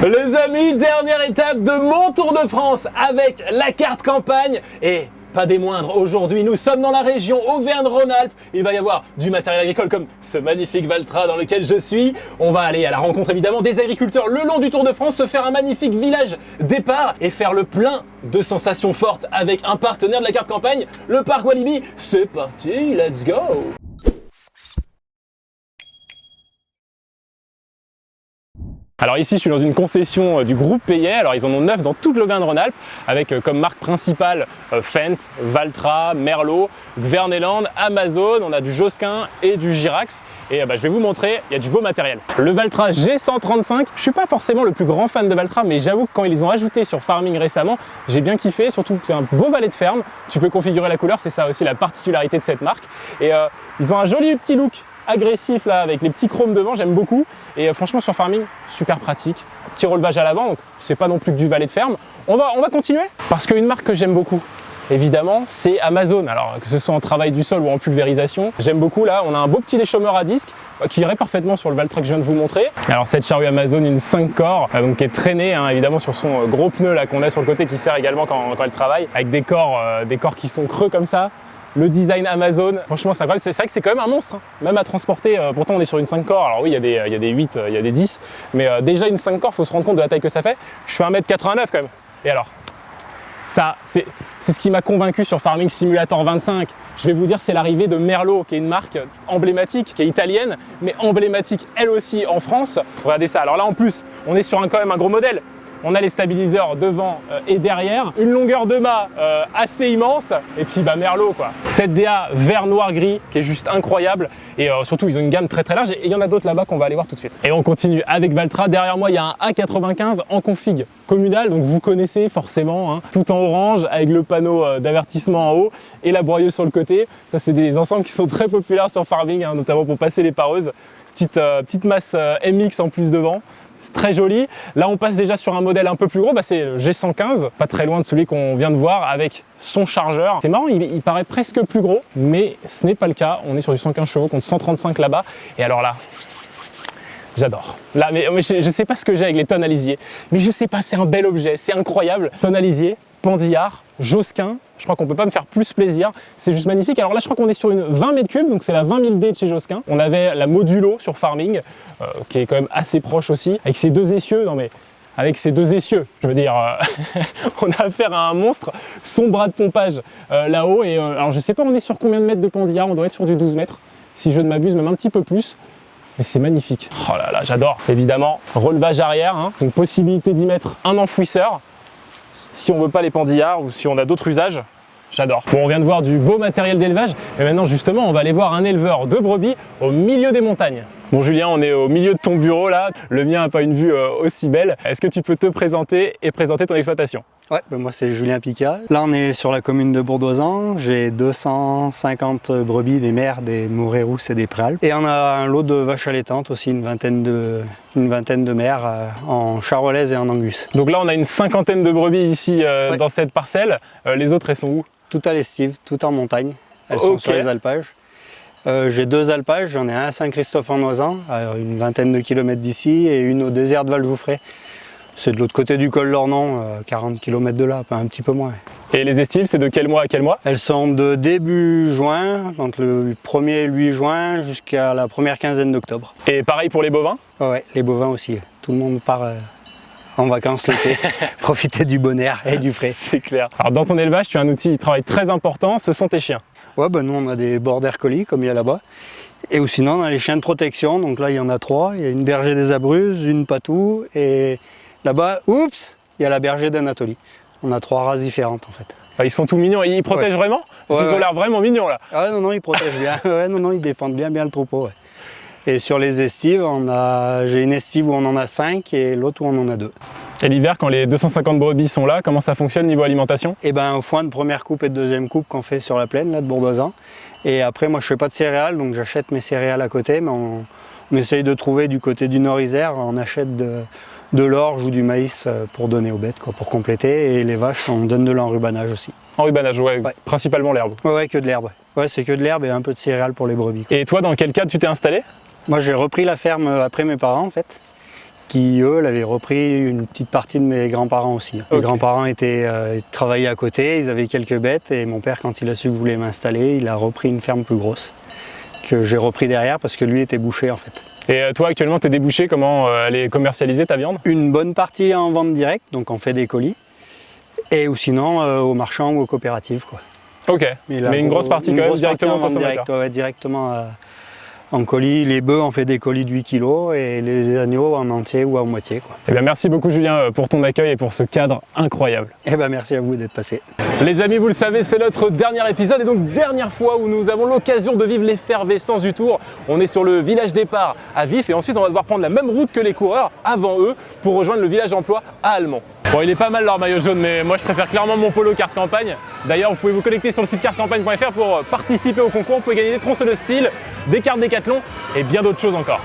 Les amis, dernière étape de mon Tour de France avec la carte campagne et pas des moindres. Aujourd'hui, nous sommes dans la région Auvergne-Rhône-Alpes. Il va y avoir du matériel agricole comme ce magnifique Valtra dans lequel je suis. On va aller à la rencontre évidemment des agriculteurs le long du Tour de France, se faire un magnifique village départ et faire le plein de sensations fortes avec un partenaire de la carte campagne, le Parc Walibi. C'est parti, let's go! Alors ici, je suis dans une concession du groupe Payet. Alors ils en ont 9 dans toute l'Auvergne-Rhône-Alpes avec comme marque principale Fendt, Valtra, Merlot, Gverneland, Amazon. On a du Josquin et du Girax. Et je vais vous montrer, il y a du beau matériel. Le Valtra G135, je suis pas forcément le plus grand fan de Valtra, mais j'avoue que quand ils les ont ajoutés sur Farming récemment, j'ai bien kiffé. Surtout que c'est un beau valet de ferme. Tu peux configurer la couleur, c'est ça aussi la particularité de cette marque. Et ils ont un joli petit look agressif là avec les petits chromes devant, j'aime beaucoup. Et franchement sur Farming, super pratique. Petit relevage à l'avant, donc c'est pas non plus que du valet de ferme. On va continuer parce qu'une marque que j'aime beaucoup, évidemment, c'est Amazon. Alors que ce soit en travail du sol ou en pulvérisation, j'aime beaucoup. Là, on a un beau petit déchômeur à disque qui irait parfaitement sur le Valtra que je viens de vous montrer. Alors cette charrue Amazon, une 5 corps, donc qui est traînée évidemment sur son gros pneu là qu'on a sur le côté qui sert également quand elle travaille, avec des corps qui sont creux comme ça. Le design Amazon, franchement c'est incroyable, c'est vrai que c'est quand même un monstre, même à transporter, pourtant on est sur une 5 corps, alors oui il y a des 8, il y a des 10, mais déjà une 5 corps, il faut se rendre compte de la taille que ça fait. Je fais 1m89 quand même, et alors ça, c'est ce qui m'a convaincu sur Farming Simulator 25. Je vais vous dire, c'est l'arrivée de Merlot, qui est une marque emblématique, qui est italienne, mais emblématique elle aussi en France. Regardez ça, alors là en plus, on est sur quand même un gros modèle. On a les stabiliseurs devant et derrière, une longueur de mât assez immense, et puis Merlot quoi. Cette DA vert, noir, gris qui est juste incroyable, et surtout ils ont une gamme très large, et il y en a d'autres là-bas qu'on va aller voir tout de suite. Et on continue avec Valtra. Derrière moi il y a un A95 en config communal, donc vous connaissez forcément, tout en orange avec le panneau d'avertissement en haut et la broyeuse sur le côté. Ça c'est des ensembles qui sont très populaires sur Farming, notamment pour passer les pareuses. Petite masse MX en plus devant. C'est très joli. Là, on passe déjà sur un modèle un peu plus gros. C'est le G115, pas très loin de celui qu'on vient de voir avec son chargeur. C'est marrant, il paraît presque plus gros, mais ce n'est pas le cas. On est sur du 115 chevaux contre 135 là-bas. Et alors là, j'adore. Là, mais je sais pas ce que j'ai avec les tonnes à lisier, mais je sais pas, c'est un bel objet, c'est incroyable. Tonnes à lisier, Pandillard, Josquin. Je crois qu'on peut pas me faire plus plaisir. C'est juste magnifique. Alors là, je crois qu'on est sur une 20 m3, donc c'est la 20 000D de chez Josquin. On avait la Modulo sur Farming, qui est quand même assez proche aussi, avec ses deux essieux. Non mais, avec ses deux essieux, je veux dire, on a affaire à un monstre. Son bras de pompage là-haut. Et alors je sais pas, on est sur combien de mètres de Pandillard? On doit être sur du 12 mètres, si je ne m'abuse, même un petit peu plus. Mais c'est magnifique. Oh là là, j'adore. Évidemment, relevage arrière, donc possibilité d'y mettre un enfouisseur. Si on veut pas les pandillards ou si on a d'autres usages, j'adore. Bon, on vient de voir du beau matériel d'élevage, mais maintenant justement, on va aller voir un éleveur de brebis au milieu des montagnes. Bon Julien, on est au milieu de ton bureau là, le mien n'a pas une vue aussi belle. Est-ce que tu peux te présenter et présenter ton exploitation? Ouais, moi c'est Julien Picard. Là on est sur la commune de Bourdoisan, j'ai 250 brebis, des mères, des mourets rousses et des préalpes. Et on a un lot de vaches allaitantes aussi, une vingtaine de mères en charolaise et en angus. Donc là on a une cinquantaine de brebis ici dans cette parcelle, les autres elles sont où? Tout à l'estive, tout en montagne, elles sont sur les alpages. J'ai 2 alpages, j'en ai un à Saint-Christophe-en-Oisans, à une vingtaine de kilomètres d'ici, et une au désert de Valjoufray. C'est de l'autre côté du col d'Ornon, 40 km de là, un petit peu moins. Et les estives, c'est de quel mois à quel mois? Elles sont de début juin, donc le 1er 8 juin jusqu'à la première quinzaine d'octobre. Et pareil pour les bovins? Ouais, les bovins aussi. Tout le monde part en vacances l'été, profiter du bon air et du frais. C'est clair. Alors dans ton élevage, tu as un outil de travail très important, ce sont tes chiens. Ouais, nous on a des border collies comme il y a là-bas. Et sinon on a les chiens de protection, donc là il y en a 3. Il y a une berger des Abruzzes, une patou et là-bas, oups, il y a la berger d'Anatolie. On a 3 races différentes en fait. Ah, ils sont tout mignons, ils protègent vraiment? Ils ont l'air vraiment mignons là. Ah non, ils protègent bien, ils défendent bien le troupeau. Ouais. Et sur les estives, j'ai une estive où on en a 5 et l'autre où on en a 2. Et l'hiver, quand les 250 brebis sont là, comment ça fonctionne niveau alimentation? Au foin de première coupe et de deuxième coupe qu'on fait sur la plaine là, de Bourdoisan. Et après, moi je fais pas de céréales, donc j'achète mes céréales à côté, mais on essaye de trouver du côté du Nord-Isère, on achète de l'orge ou du maïs pour donner aux bêtes, pour compléter. Et les vaches, on donne de l'enrubanage aussi. Enrubanage, ouais. Principalement l'herbe. Ouais, que de l'herbe. Ouais, c'est que de l'herbe et un peu de céréales pour les brebis. Et toi, dans quel cadre tu t'es installé? Moi, j'ai repris la ferme après mes parents, en fait. qui eux l'avaient repris une petite partie de mes grands-parents aussi. Mes grands-parents travaillaient à côté, ils avaient quelques bêtes et mon père, quand il a su que je voulais m'installer, il a repris une ferme plus grosse que j'ai repris derrière parce que lui était boucher en fait. Et toi actuellement tu es débouché, comment elle est commercialisée ta viande? Une bonne partie en vente directe, donc on fait des colis, ou sinon aux marchands ou aux coopératives quoi. Ok, mais une grosse partie quand même directement au consommateur. Ouais, directement en colis. Les bœufs, on fait des colis de 8 kg et les agneaux en entier ou en moitié, quoi. Eh bien, merci beaucoup Julien pour ton accueil et pour ce cadre incroyable. Eh ben, merci à vous d'être passé. Les amis, vous le savez, c'est notre dernier épisode et donc dernière fois où nous avons l'occasion de vivre l'effervescence du Tour. On est sur le village départ à Vif et ensuite on va devoir prendre la même route que les coureurs avant eux pour rejoindre le village d'emploi à Allemont. Bon, il est pas mal leur maillot jaune, mais moi je préfère clairement mon polo carte campagne. D'ailleurs, vous pouvez vous connecter sur le site cartecampagne.fr pour participer au concours. Vous pouvez gagner des tronçons de style, des cartes Décathlon et bien d'autres choses encore.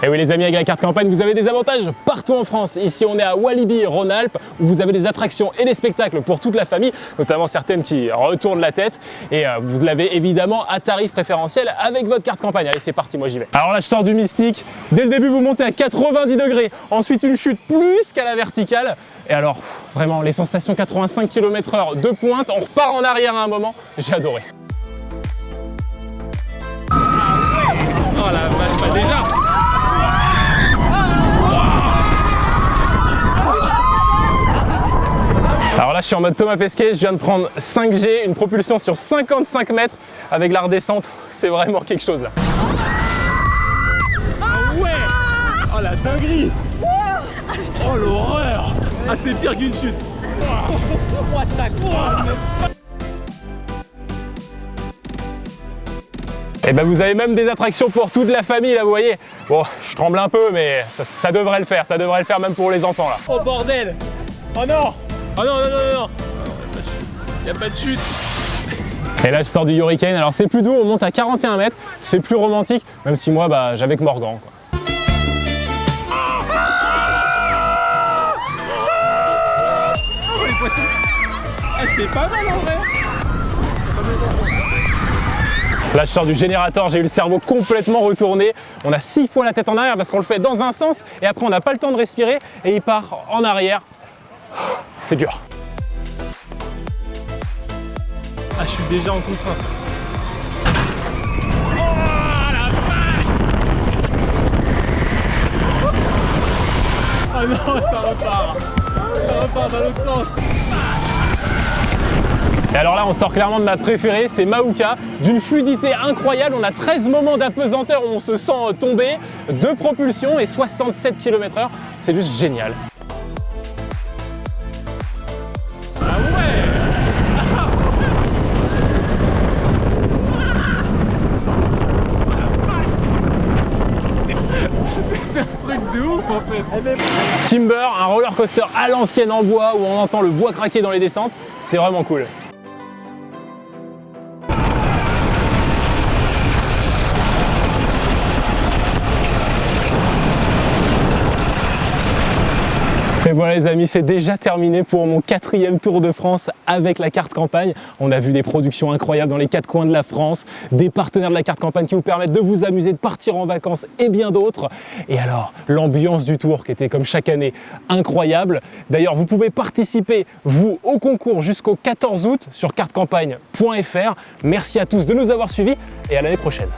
Et oui les amis, avec la carte campagne, vous avez des avantages partout en France. Ici on est à Walibi, Rhône-Alpes, où vous avez des attractions et des spectacles pour toute la famille, notamment certaines qui retournent la tête. Et vous l'avez évidemment à tarif préférentiel avec votre carte campagne. Allez, c'est parti, moi j'y vais. Alors là, je sors du mystique. Dès le début, vous montez à 90 degrés. Ensuite, une chute plus qu'à la verticale. Et alors, vraiment, les sensations 85 km/h de pointe. On repart en arrière à un moment. J'ai adoré. Oh la vache, pas déjà. Alors là je suis en mode Thomas Pesquet, je viens de prendre 5G, une propulsion sur 55 mètres avec la redescente, c'est vraiment quelque chose là. Ah ouais. Oh la dinguerie. Oh l'horreur. Ah c'est pire qu'une chute. Et ben vous avez même des attractions pour toute la famille là, vous voyez. Bon, je tremble un peu mais ça devrait le faire, même pour les enfants là. Oh bordel. Oh non. Oh non, non, non, non, il n'y a pas de chute. Et là je sors du Hurricane, alors c'est plus doux, on monte à 41 mètres, c'est plus romantique, même si moi bah, j'avais que Morgan quoi. C'est pas mal en vrai. Là je sors du générateur, j'ai eu le cerveau complètement retourné. On a 6 fois la tête en arrière parce qu'on le fait dans un sens et après on n'a pas le temps de respirer et il part en arrière. C'est dur. Ah, je suis déjà en contrainte. Oh la vache! Ah non, ça repart. Ça repart dans l'autre sens. Et alors là, on sort clairement de ma préférée, c'est Maouka, d'une fluidité incroyable. On a 13 moments d'apesanteur où on se sent tomber, de propulsion et 67 km/h. C'est juste génial. C'est un truc de ouf en fait. Timber, un roller coaster à l'ancienne en bois où on entend le bois craquer dans les descentes, c'est vraiment cool. Et voilà les amis, c'est déjà terminé pour mon 4e Tour de France avec la carte campagne. On a vu des productions incroyables dans les 4 coins de la France, des partenaires de la carte campagne qui vous permettent de vous amuser, de partir en vacances et bien d'autres. Et alors, l'ambiance du Tour qui était comme chaque année incroyable. D'ailleurs, vous pouvez participer, vous, au concours jusqu'au 14 août sur cartecampagne.fr. Merci à tous de nous avoir suivis et à l'année prochaine.